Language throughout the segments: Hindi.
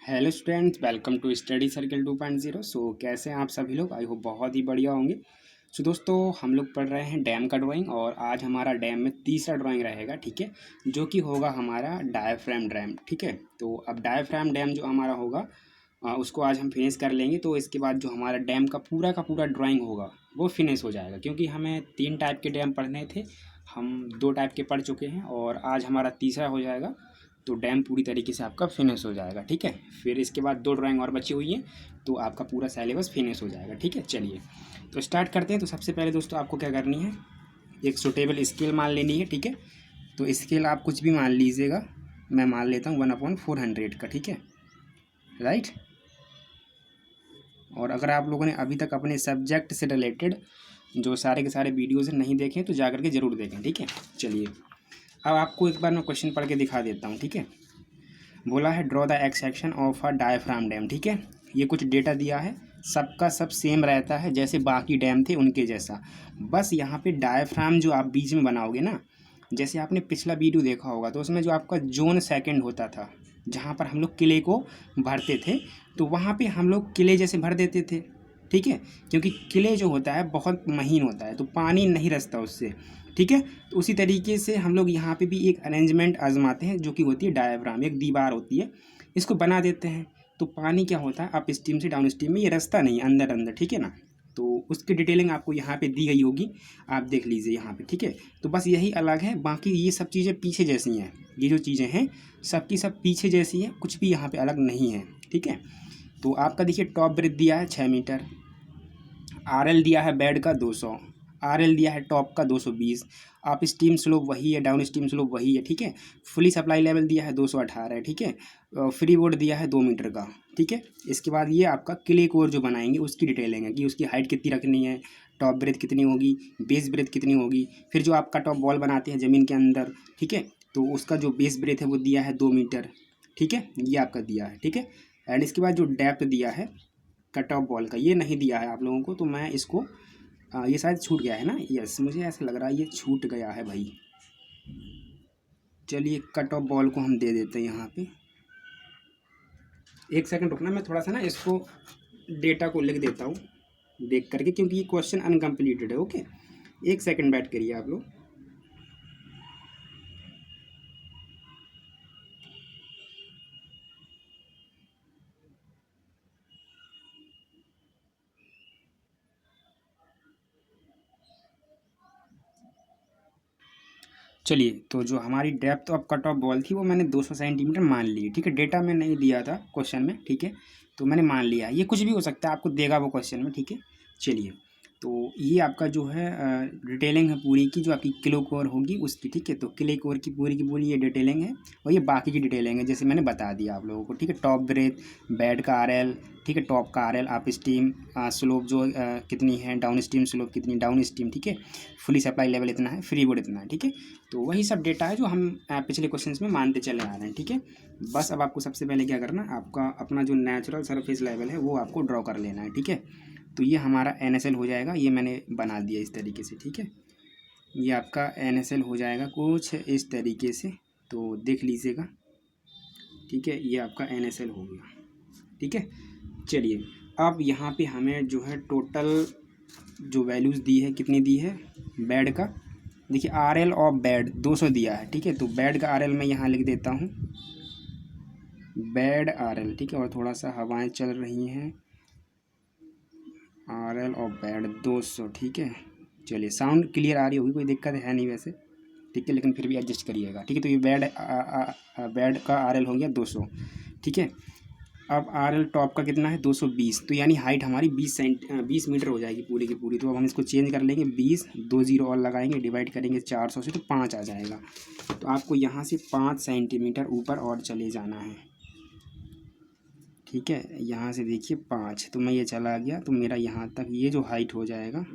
Hello students, welcome to study circle 2.0। So कैसे हैं आप सभी लोग? आई होप बहुत ही बढ़िया होंगे। सो दोस्तों, हम लोग पढ़ रहे हैं डैम का ड्राइंग और आज हमारा डैम में तीसरा ड्राइंग रहेगा, ठीक है, जो कि होगा हमारा डायाफ्राम डैम। ठीक है, तो अब डायाफ्राम डैम जो हमारा होगा उसको आज हम फिनिश कर लेंगे। तो इसके बाद जो हमारा डैम का पूरा ड्राइंग होगा वो फिनिश हो जाएगा, क्योंकि हमें 3 टाइप के डैम पढ़ने थे। हम 2 टाइप के पढ़ चुके हैं और आज हमारा तीसरा हो जाएगा। तो डैम पूरी तरीके से आपका फिनिश हो जाएगा। ठीक है, फिर इसके बाद 2 ड्राइंग और बची हुई हैं, तो आपका पूरा सिलेबस फिनिश हो जाएगा। ठीक है, चलिए तो स्टार्ट करते हैं। तो सबसे पहले दोस्तों आपको क्या करनी है, एक सूटेबल स्केल मान लेनी है। ठीक है, तो स्केल आप कुछ भी मान लीजिएगा। मैं मान लेता हूँ 1/400 का। ठीक है, राइट। और अगर आप लोगों ने अभी तक अपने सब्जेक्ट से रिलेटेड जो सारे के सारे वीडियोज़ नहीं देखे तो जा करके ज़रूर देखें। ठीक है, चलिए अब आपको एक बार मैं क्वेश्चन पढ़ के दिखा देता हूँ। ठीक है, बोला है draw the x section of a diaphragm dam. ठीक है, ये कुछ डेटा दिया है, सबका सब सेम रहता है जैसे बाकी डैम थे उनके जैसा। बस यहाँ पे डायफ्राम जो आप बीच में बनाओगे ना, जैसे आपने पिछला वीडियो देखा होगा तो उसमें जो आपका जोन सेकंड होता था, जहाँ पर हम लोग किले को भरते थे, तो वहाँ पे हम लोग किले जैसे भर देते थे। ठीक है, क्योंकि किले जो होता है बहुत महीन होता है तो पानी नहीं रसता उससे। ठीक है, तो उसी तरीके से हम लोग यहाँ पे भी एक अरेंजमेंट आजमाते हैं, जो कि होती है डायाफ्राम, एक दीवार होती है, इसको बना देते हैं। तो पानी क्या होता है, अप स्ट्रीम से डाउन स्ट्रीम में ये रास्ता नहीं, अंदर अंदर। ठीक है ना, तो उसकी डिटेलिंग आपको यहाँ पे दी गई होगी, आप देख लीजिए यहाँ पे। ठीक है, तो बस यही अलग है, बाकी ये सब चीज़ें पीछे जैसी हैं। ये जो चीज़ें हैं सबकी सब पीछे जैसी हैं, कुछ भी यहाँ पे अलग नहीं है। ठीक है, तो आपका देखिए टॉप ब्रेथ दिया है 6 मीटर, आरएल दिया है बेड का 200, आरएल दिया है टॉप का 220, आप स्टीम स्लोप वही है, डाउन स्टीम स्लोप वही है। ठीक है, फुली सप्लाई लेवल दिया है 218 है। ठीक है, फ्री बोर्ड दिया है 2 मीटर का। ठीक है, इसके बाद ये आपका क्ले कोर जो बनाएंगे उसकी डिटेलिंग है कि उसकी हाइट कितनी रखनी है, टॉप ब्रेथ कितनी होगी, बेस ब्रेथ कितनी होगी, फिर जो आपका टॉप बॉल बनाते हैं ज़मीन के अंदर। ठीक है, तो उसका जो बेस ब्रेथ है वो दिया है 2 मीटर। ठीक है, ये आपका दिया है। ठीक है, एंड इसके बाद जो डेप्थ दिया है कट ऑफ बॉल का, ये नहीं दिया है आप लोगों को, तो मैं इसको ये शायद छूट गया है ना। यस, मुझे ऐसा लग रहा है ये छूट गया है भाई। चलिए कट ऑफ बॉल को हम दे देते हैं यहाँ पे। एक सेकंड रुकना, मैं थोड़ा सा ना इसको डेटा को लिख देता हूँ देख करके, क्योंकि ये क्वेश्चन अनकम्प्लीटेड है। ओके, एक सेकंड बैठ करिए आप लोग। चलिए, तो जो हमारी depth of cut off ball थी वो मैंने 200 सेंटीमीटर मान ली। ठीक है, डेटा में नहीं दिया था क्वेश्चन में। ठीक है, तो मैंने मान लिया, ये कुछ भी हो सकता है, आपको देगा वो क्वेश्चन में। ठीक है, चलिए तो ये आपका जो है डिटेलिंग है पूरी की, जो आपकी किलो कोर होगी उसकी। ठीक है, तो किले कोर की पूरी ये डिटेलिंग है, और ये बाकी की डिटेलिंग है जैसे मैंने बता दिया आप लोगों को। ठीक है, टॉप ब्रेथ, बेड का आरएल, ठीक है, टॉप का आरएल, आप स्टीम स्लोप जो कितनी है, डाउन स्टीम स्लोप कितनी, डाउन स्टीम। ठीक है, फुली सप्लाई लेवल इतना है, फ्री बोर्ड इतना है। ठीक है, तो वही सब डेटा है जो हम पिछले क्वेश्चंस में मानते चले आ रहे हैं। ठीक है, बस अब आपको सबसे पहले क्या करना, आपका अपना जो नेचुरल सरफेस लेवल है वो आपको ड्रॉ कर लेना है। ठीक है, तो ये हमारा NSL हो जाएगा, ये मैंने बना दिया इस तरीके से। ठीक है, ये आपका NSL हो जाएगा कुछ इस तरीके से, तो देख लीजिएगा। ठीक है, ये आपका NSL हो गया। ठीक है, चलिए अब यहाँ पे हमें जो है टोटल जो वैल्यूज़ दी है, कितनी दी है बेड का, देखिए RL ऑफ बेड 200 दिया है। ठीक है, तो बेड का RL मैं यहाँ लिख देता हूँ, बेड RL। ठीक है, और थोड़ा सा हवाएं चल रही हैं, RL ऑफ बेड 200। ठीक है, चलिए साउंड क्लियर आ रही होगी, कोई दिक्कत है नहीं वैसे। ठीक है, लेकिन फिर भी एडजस्ट करिएगा। ठीक है, तो ये बेड का RL हो गया 200। ठीक है, अब RL टॉप का कितना है 220, तो यानी हाइट हमारी 20 मीटर हो जाएगी पूरी की पूरी। तो अब हम इसको चेंज कर लेंगे, 20, 2 जीरो और लगाएंगे, डिवाइड करेंगे 400 से, तो 5 आ जाएगा। तो आपको यहाँ से 5 सेंटीमीटर ऊपर और चले जाना है। ठीक है, यहाँ से देखिए 5, तो मैं ये चला गया, तो मेरा यहाँ तक ये जो हाइट हो जाएगा,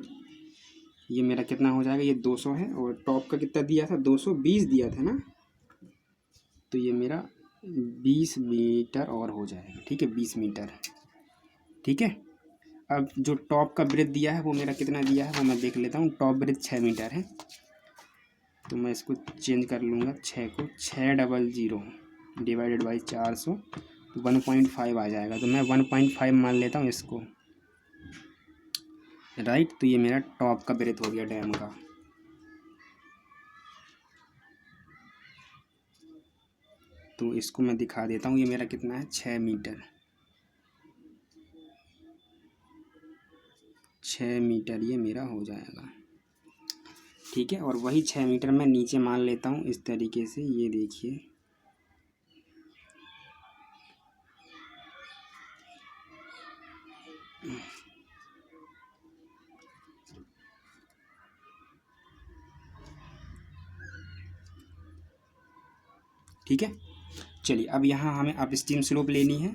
ये मेरा कितना हो जाएगा, ये 200 है, और टॉप का कितना दिया था, 220 दिया था ना, तो ये मेरा 20 मीटर और हो जाएगा। ठीक है, 20 मीटर। ठीक है, अब जो टॉप का ब्रेथ दिया है वो मेरा कितना दिया है वो मैं देख लेता हूँ। टॉप ब्रेथ 6 मीटर है, तो मैं इसको चेंज कर लूँगा, 6 को 600 डिवाइडेड बाई 400, तो 1.5 आ जाएगा। तो मैं 1.5 मान लेता हूँ इसको, राइट। तो ये मेरा टॉप का ब्रेथ हो गया डैम का। तो इसको मैं दिखा देता हूँ, ये मेरा कितना है, 6 मीटर। 6 मीटर ये मेरा हो जाएगा, ठीक है। और वही 6 मीटर मैं नीचे मान लेता हूँ इस तरीके से, ये देखिए। ठीक है, चलिए अब यहाँ हमें अप स्ट्रीम स्लोप लेनी है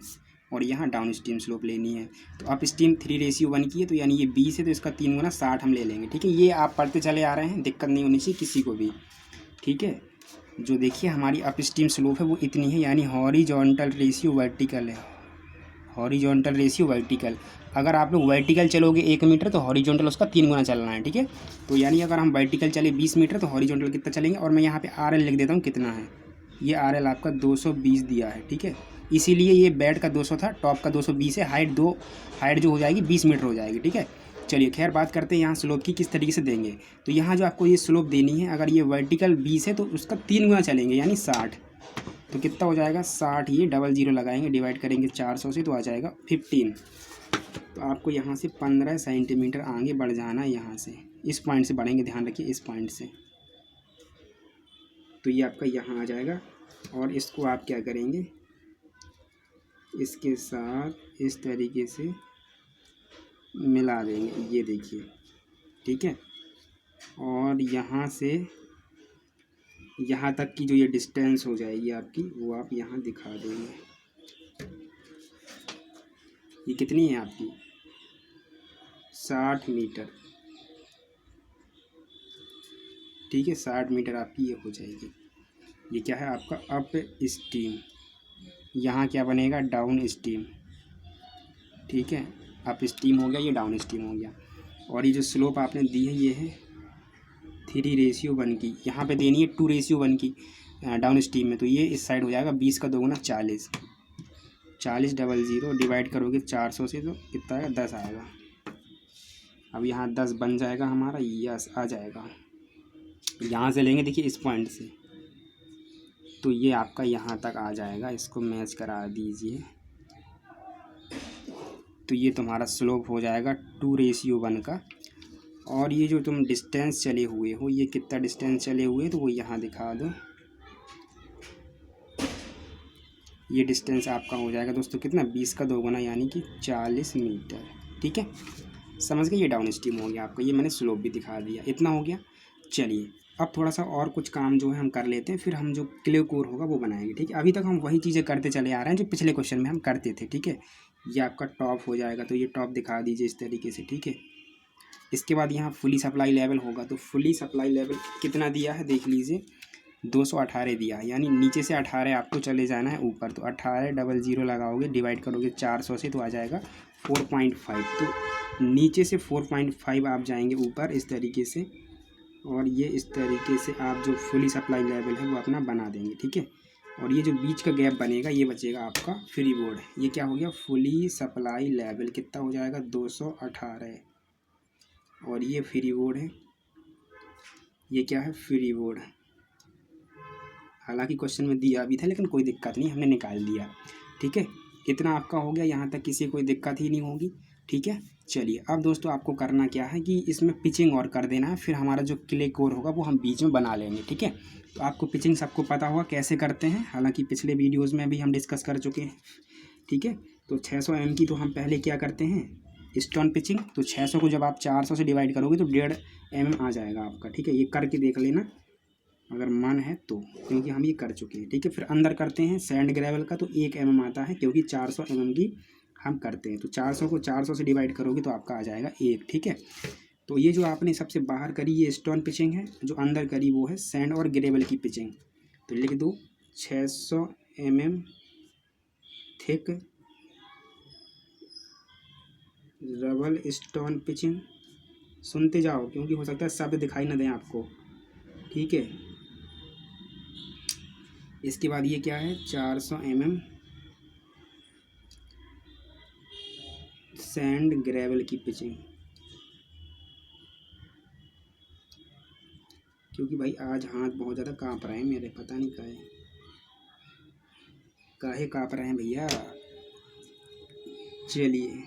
और यहाँ डाउन स्ट्रीम स्लोप लेनी है। तो अप स्ट्रीम 3:1 की है, तो यानी ये 20 है, तो इसका 3 गुना 60 हम ले लेंगे, ठीक है। ये आप पढ़ते चले आ रहे हैं, दिक्कत नहीं होनी चाहिए किसी को भी, ठीक है। जो देखिए हमारी अप स्ट्रीम स्लोप है वो इतनी है, यानी हॉरिजॉन्टल रेशियो वर्टिकल है, हॉरिजॉन्टल रेशियो वर्टिकल। अगर आप लोग वर्टिकल चलोगे 1 मीटर तो हॉरिजॉन्टल उसका 3 गुना चलना है, ठीक है। तो यानी अगर हम वर्टिकल चले 20 मीटर तो हॉरिजॉन्टल कितना चलेंगे। और मैं यहाँ पे RL लिख देता हूँ कितना है, ये RL आपका 220 दिया है, ठीक है। इसीलिए ये बेड का 200 था, टॉप का 220 है। हाइट जो हो जाएगी 20 मीटर हो जाएगी, ठीक है। चलिए खैर बात करते हैं यहाँ स्लोप की किस तरीके से देंगे। तो यहाँ जो आपको ये स्लोप देनी है, अगर ये वर्टिकल 20 है तो उसका 3 गुना चलेंगे, यानी 60। तो कितना हो जाएगा 60, ये 00 लगाएंगे, डिवाइड करेंगे 400 से, तो आ जाएगा 15। तो आपको यहाँ से 15 सेंटीमीटर आगे बढ़ जाना है, यहाँ से इस पॉइंट से बढ़ेंगे, ध्यान रखिए इस पॉइंट से। तो ये आपका यहाँ आ जाएगा और इसको आप क्या करेंगे, इसके साथ इस तरीके से मिला देंगे, ये देखिए, ठीक है। और यहाँ से यहाँ तक की जो ये डिस्टेंस हो जाएगी आपकी, वो आप यहाँ दिखा देंगे। ये कितनी है आपकी, 60 मीटर, ठीक है। 60 मीटर आपकी ये हो जाएगी। ये क्या है आपका अप स्टीम, यहाँ क्या बनेगा डाउन स्टीम, ठीक है। अप स्टीम हो गया, ये डाउन स्टीम हो गया। और ये जो स्लोप आपने दी है ये है 3:1 की, यहाँ पे देनी है 2:1 की डाउन स्टीम में। तो ये इस साइड हो जाएगा 20 का 2 गुना 40, 40 00 डिवाइड करोगे 400 से, तो कितना आएगा 10 आएगा। अब यहाँ 10 बन जाएगा हमारा, यस आ जाएगा। यहाँ से लेंगे देखिए इस पॉइंट से, तो ये आपका यहाँ तक आ जाएगा, इसको मैच करा दीजिए। तो ये तुम्हारा स्लोप हो जाएगा 2:1 का। और ये जो तुम डिस्टेंस चले हुए हो, ये कितना डिस्टेंस चले हुए तो वो यहाँ दिखा दो। ये डिस्टेंस आपका हो जाएगा दोस्तों कितना, 20 का 2 गुना, यानी कि 40 मीटर, ठीक है। समझ गए, ये डाउन स्ट्रीम हो गया आपका। ये मैंने स्लोप भी दिखा दिया, इतना हो गया। चलिए अब थोड़ा सा और कुछ काम जो है हम कर लेते हैं, फिर हम जो क्ले कोर होगा वो बनाएंगे, ठीक है। अभी तक हम वही चीज़ें करते चले आ रहे हैं जो पिछले क्वेश्चन में हम करते थे, ठीक है। ये आपका टॉप हो जाएगा, तो ये टॉप दिखा दीजिए इस तरीके से, ठीक है। इसके बाद यहाँ फुली सप्लाई लेवल होगा, तो फुली सप्लाई लेवल कितना दिया है देख लीजिए, 218 दिया है, यानी नीचे से 18 आपको चले जाना है ऊपर। तो 18 00 लगाओगे, डिवाइड करोगे 400 से, तो आ जाएगा 4.5। तो नीचे से 4.5 आप जाएंगे ऊपर इस तरीके से, और ये इस तरीके से आप जो फुली सप्लाई लेवल है वो अपना बना देंगे, ठीक है। और ये जो बीच का गैप बनेगा ये बचेगा आपका फ्री बोर्ड। ये क्या हो गया, फुली सप्लाई लेवल कितना हो जाएगा 218, और ये फ्री बोर्ड है, ये क्या है फ्री बोर्ड। हालांकि क्वेश्चन में दिया भी था लेकिन कोई दिक्कत नहीं, हमने निकाल दिया, ठीक है। कितना आपका हो गया, यहाँ तक किसी कोई दिक्कत ही नहीं होगी, ठीक है। चलिए अब दोस्तों आपको करना क्या है कि इसमें पिचिंग और कर देना है, फिर हमारा जो क्ले कोर होगा वो हम बीच में बना लेंगे, ठीक है। तो आपको पिचिंग सबको पता होगा कैसे करते हैं, हालांकि पिछले वीडियोज़ में भी हम डिस्कस कर चुके हैं, ठीक है। तो 600 mm की तो हम पहले क्या करते हैं स्टोन पिचिंग। तो 600 को जब आप 400 से डिवाइड करोगे तो 1.5 mm आ जाएगा आपका, ठीक है। ये करके देख लेना अगर मन है तो, क्योंकि हम ये कर चुके हैं, ठीक है। फिर अंदर करते हैं सैंड ग्रेवल का, तो 1 mm आता है, क्योंकि 400 mm की हम करते हैं। तो 400 को 400 से डिवाइड करोगे तो आपका आ जाएगा 1, ठीक है। तो ये जो आपने सबसे बाहर करी ये स्टोन पिचिंग है, जो अंदर करी वो है सैंड और ग्रेवल की पिचिंग। तो लिख दो 600 mm thick rubble stone pitching. सुनते जाओ क्योंकि हो सकता है शब्द दिखाई ना दें आपको, ठीक है। इसके बाद ये क्या है 400 mm सैंड ग्रेवल की पिचिंग, क्योंकि भाई आज हाथ बहुत ज़्यादा काँप रहे हैं मेरे, पता नहीं काहे काँप रहे हैं भैया। चलिए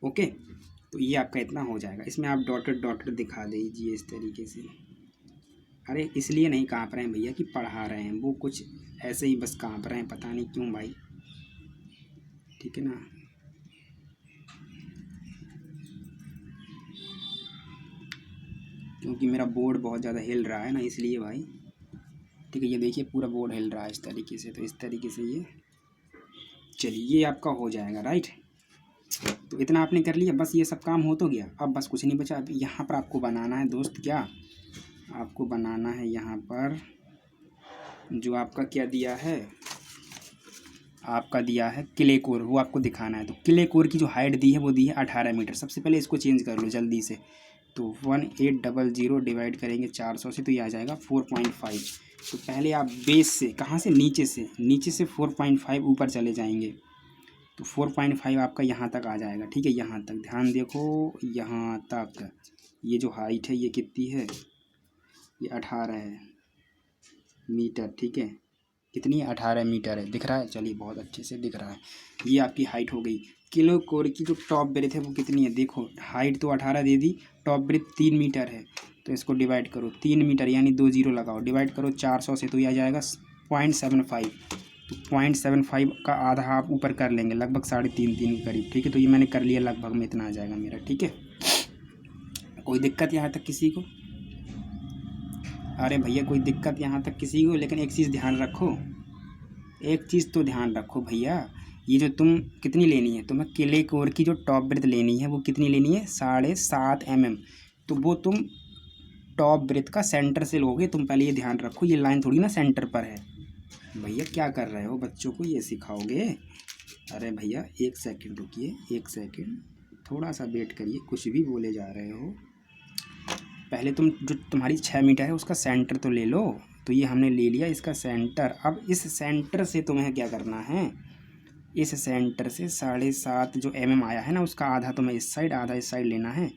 ओके, तो ये आपका इतना हो जाएगा। इसमें आप डॉटेड डॉटेड दिखा दीजिए इस तरीके से। अरे इसलिए नहीं काँप रहे हैं भैया कि पढ़ा रहे हैं, वो कुछ ऐसे ही बस काँप रहे हैं, पता नहीं क्यों भाई, ठीक है ना। क्योंकि मेरा बोर्ड बहुत ज़्यादा हिल रहा है ना, इसलिए भाई, ठीक है। ये देखिए पूरा बोर्ड हिल रहा है इस तरीके से, तो इस तरीके से ये, चलिए ये आपका हो जाएगा राइट। तो इतना आपने कर लिया, बस ये सब काम हो तो गया। अब बस कुछ नहीं बचा। अब यहाँ पर आपको बनाना है दोस्त, क्या आपको बनाना है यहाँ पर जो आपका क्या दिया है, आपका दिया है क्ले कोर, वो आपको दिखाना है। तो क्ले कोर की जो हाइट दी है वो दी है 18 मीटर। सबसे पहले इसको चेंज कर लो जल्दी से। तो 1800 डिवाइड करेंगे 400 से, तो ये आ जाएगा 4.5। तो पहले आप बेस से, कहाँ से, नीचे से 4.5 ऊपर चले जाएंगे, तो 4.5 आपका यहाँ तक आ जाएगा, ठीक है। यहाँ तक ध्यान देखो, यहाँ तक ये जो हाइट है ये कितनी है, ये 18 मीटर, ठीक है। कितनी है, 18 मीटर है, दिख रहा है, चलिए बहुत अच्छे से दिख रहा है। ये आपकी हाइट हो गई। किलो कोर की जो टॉप ब्रेथ है वो कितनी है, देखो हाइट तो 18 दे दी, टॉप ब्रेथ 3 मीटर है, तो इसको डिवाइड करो 3 मीटर यानी 2 जीरो लगाओ, डिवाइड करो 400 से, तो ये आ जाएगा 0.75। तो 0.75 का आधा आप ऊपर कर लेंगे, लगभग 3.5 के करीब, ठीक है। तो ये मैंने कर लिया, लगभग में इतना आ जाएगा मेरा, ठीक है। कोई दिक्कत यहाँ तक किसी को, अरे भैया कोई दिक्कत यहाँ तक किसी को, लेकिन एक चीज़ ध्यान रखो, एक चीज़ तो ध्यान रखो भैया, ये जो तुम कितनी लेनी है, तुम्हें क्ले कोर की जो टॉप ब्रेथ लेनी है वो कितनी लेनी है, 7.5 mm। तो वो तुम टॉप ब्रेथ का सेंटर से लोगे, तुम पहले ये ध्यान रखो, ये लाइन थोड़ी ना सेंटर पर है। भैया क्या कर रहे हो, बच्चों को ये सिखाओगे। अरे भैया एक सेकंड रुकिए, एक सेकंड, थोड़ा सा वेट करिए, कुछ भी बोले जा रहे हो। पहले तुम जो तुम्हारी 6 मीटर है उसका सेंटर तो ले लो। तो ये हमने ले लिया इसका सेंटर। अब इस सेंटर से तुम्हें क्या करना है, इस सेंटर से 7.5 जो mm आया है ना, उसका आधा तुम्हें इस साइड, आधा इस साइड लेना है।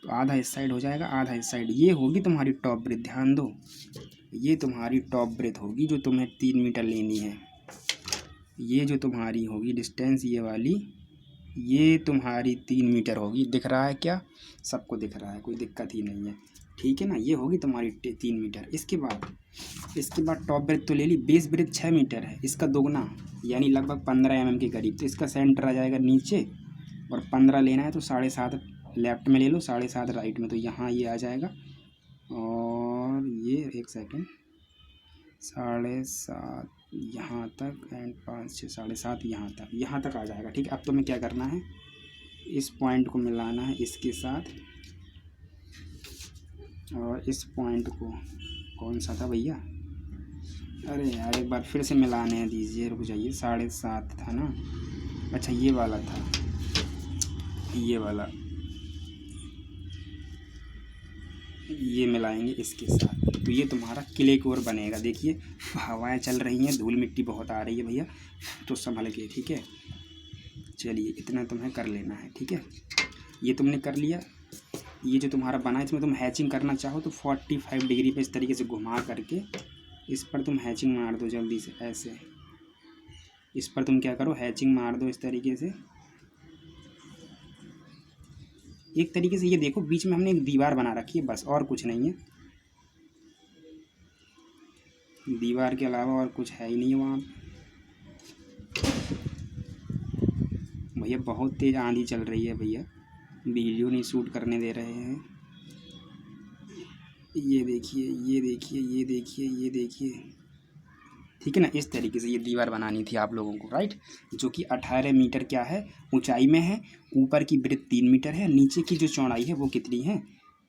तो आधा इस साइड हो जाएगा, आधा इस साइड, ये होगी तुम्हारी टॉप ब्रेथ। ध्यान दो, ये तुम्हारी टॉप ब्रेथ होगी जो तुम्हें 3 मीटर लेनी है। ये जो तुम्हारी होगी डिस्टेंस, ये वाली, ये तुम्हारी 3 मीटर होगी। दिख रहा है क्या, सबको दिख रहा है, कोई दिक्कत ही नहीं है, ठीक है ना। ये होगी तुम्हारी 3 मीटर। इसके बाद टॉप ब्रेथ तो ले ली, बेस ब्रेथ 6 मीटर है, इसका दोगुना यानी लगभग 15 mm के करीब। तो इसका सेंटर आ जाएगा नीचे, और 15 लेना है तो 7.5 लेफ्ट में ले लो, 7.5 राइट में, तो यहाँ ये आ जाएगा। और ये एक सेकंड, 7.5 यहाँ तक एंड 5 6 7.5 यहाँ तक आ जाएगा, ठीक है। अब तुम्हें क्या करना है, इस पॉइंट को मिलाना है इसके साथ, और इस पॉइंट को, कौन सा था भैया, अरे यार एक बार फिर से मिलाने दीजिए, रुक जाइए। 7.5 था ना, अच्छा ये वाला था, ये वाला, ये मिलाएंगे इसके साथ, तो ये तुम्हारा क्ले कोर बनेगा। देखिए हवाएं चल रही हैं, धूल मिट्टी बहुत आ रही है भैया, तो संभल के, ठीक है। चलिए इतना तुम्हें कर लेना है, ठीक है। ये तुमने कर लिया। ये जो तुम्हारा बना है, इसमें तुम हैचिंग करना चाहो तो 45 डिग्री पे इस तरीके से घुमा करके इस पर तुम हैचिंग मार दो जल्दी से, ऐसे इस पर तुम क्या करो, हैचिंग मार दो इस तरीके से। एक तरीके से ये देखो, बीच में हमने एक दीवार बना रखी है, बस और कुछ नहीं है, दीवार के अलावा और कुछ है ही नहीं वहाँ। भैया बहुत तेज़ आंधी चल रही है भैया, वीडियो नहीं शूट करने दे रहे हैं। ये देखिए, ये देखिए, ये देखिए, ये देखिए, ठीक है ना। इस तरीके से ये दीवार बनानी थी आप लोगों को, राइट, जो कि 18 मीटर क्या है ऊंचाई में है, ऊपर की ब्रेथ 3 मीटर है, नीचे की जो चौड़ाई है वो कितनी है,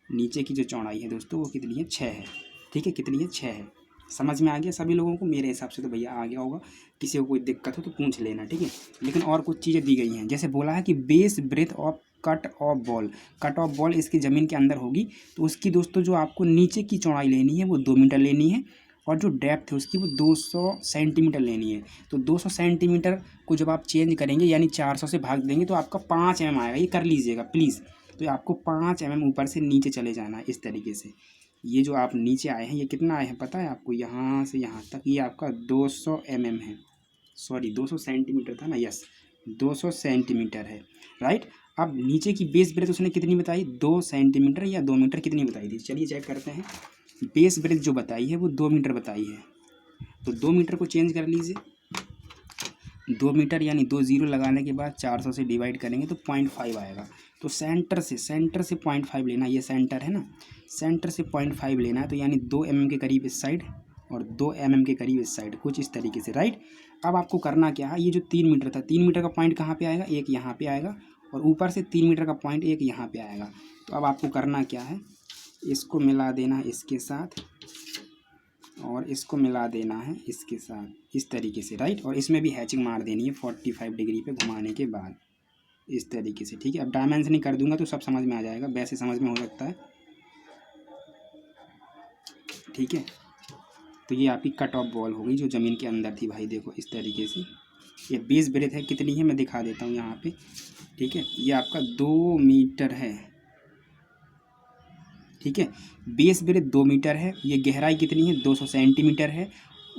नीचे की जो चौड़ाई है दोस्तों वो कितनी है, 6 है, ठीक है। कितनी है, 6 है। समझ में आ गया सभी लोगों को, मेरे हिसाब से तो भैया आ गया होगा। किसी को कोई दिक्कत हो तो पूछ लेना, ठीक है। लेकिन और कुछ चीज़ें दी गई हैं, जैसे बोला है कि base breadth of cut off wall, cut off wall इसकी ज़मीन के अंदर होगी, तो उसकी दोस्तों जो आपको नीचे की चौड़ाई लेनी है वो 2 मीटर लेनी है, और जो डेप्थ है उसकी वो 200 सेंटीमीटर लेनी है। तो 200 सेंटीमीटर को जब आप चेंज करेंगे यानी 400 से भाग देंगे तो आपका 5 mm आएगा। ये कर लीजिएगा प्लीज़। तो आपको 5 mm ऊपर से नीचे चले जाना है इस तरीके से। ये जो आप नीचे आए हैं ये कितना आए हैं पता है आपको? यहाँ से यहाँ तक ये आपका 200 mm है। सॉरी 200 सेंटीमीटर था ना, यस 200 सेंटीमीटर है, राइट। अब नीचे की बेस ब्रेथ उसने कितनी बताई? 2 सेंटीमीटर या 2 मीटर कितनी बताई थी? चलिए चेक करते हैं। बेस ब्रेथ जो बताई है वो 2 मीटर बताई है। तो 2 मीटर को चेंज कर लीजिए। 2 मीटर यानी 2 जीरो लगाने के बाद 400 से डिवाइड करेंगे तो 0.5 आएगा। तो सेंटर से 0.5 लेना, ये सेंटर है ना, सेंटर से 0.5 लेना है। तो यानी 2 mm के करीब इस साइड और 2 mm के करीब इस साइड, कुछ इस तरीके से, राइट। अब आपको करना क्या है, ये जो 3 मीटर था, 3 मीटर का पॉइंट कहाँ पे आएगा? एक यहाँ पे आएगा और ऊपर से 3 मीटर का पॉइंट एक यहाँ पे आएगा। तो अब आपको करना क्या है, इसको मिला देना इसके साथ और इसको मिला देना है इसके साथ इस तरीके से, राइट। और इसमें भी हैचिंग मार देनी है 45 डिग्री पे घुमाने के बाद इस तरीके से, ठीक है। अब डायमेंशनिंग कर दूंगा तो सब समझ में आ जाएगा, वैसे समझ में हो सकता है, ठीक है। तो ये आपकी कट ऑफ बॉल हो गई जो ज़मीन के अंदर थी भाई, देखो इस तरीके से। ये बेस ब्रेथ है कितनी है मैं दिखा देता हूँ यहाँ पे, ठीक है। ये आपका 2 मीटर है, ठीक है। बेस ब्रेथ 2 मीटर है। ये गहराई कितनी है? 200 सेंटीमीटर है।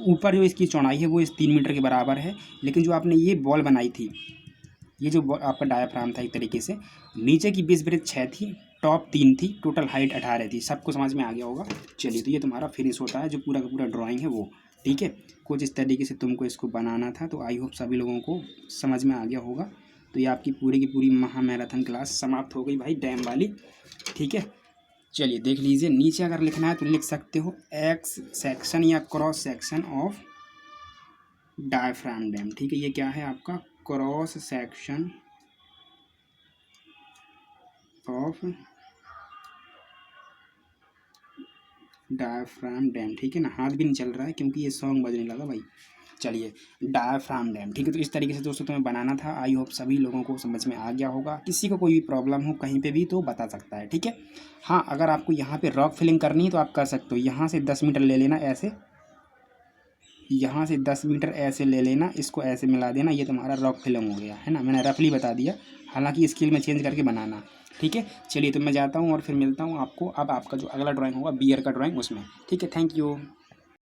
ऊपर जो इसकी चौड़ाई है वो इस 3 मीटर के बराबर है। लेकिन जो आपने ये बॉल बनाई थी, ये जो आपका डायाफ्राम था एक तरीके से, नीचे की बेस ब्रेथ 6 थी, टॉप 3 थी, टोटल हाइट 18 थी। सबको समझ में आ गया होगा। चलिए तो ये तुम्हारा फिनिश होता है जो पूरा का पूरा ड्राइंग है वो, ठीक है। कुछ इस तरीके से तुमको इसको बनाना था। तो आई होप सभी लोगों को समझ में आ गया होगा। तो ये आपकी पूरी की पूरी महामैराथन क्लास समाप्त हो गई भाई, डैम वाली, ठीक है। चलिए देख लीजिए, नीचे अगर लिखना है तो लिख सकते हो एक्स सेक्शन या cross section of diaphragm dam, ठीक है। ये क्या है आपका? Cross section of diaphragm dam, ठीक है ना। हाथ भी नहीं चल रहा है क्योंकि ये सॉन्ग बजने लगा भाई। चलिए डायफ्राम डैम, ठीक है। तो इस तरीके से दोस्तों तुम्हें बनाना था। आई होप सभी लोगों को समझ में आ गया होगा। किसी को कोई भी प्रॉब्लम हो कहीं पे भी तो बता सकता है, ठीक है। हाँ, अगर आपको यहाँ पे रॉक फिलिंग करनी है तो आप कर सकते हो। यहाँ से 10 मीटर ले लेना ऐसे, यहाँ से 10 मीटर ऐसे ले लेना, इसको ऐसे मिला देना, ये तुम्हारा रॉक फिलिंग हो गया है ना। मैंने रफली बता दिया, हालांकि स्केल में चेंज करके बनाना, ठीक है। चलिए तो मैं जाता हूँ और फिर मिलता हूँ आपको। अब आपका जो अगला ड्राइंग होगा बियर का ड्राइंग उसमें, ठीक है। Thank you.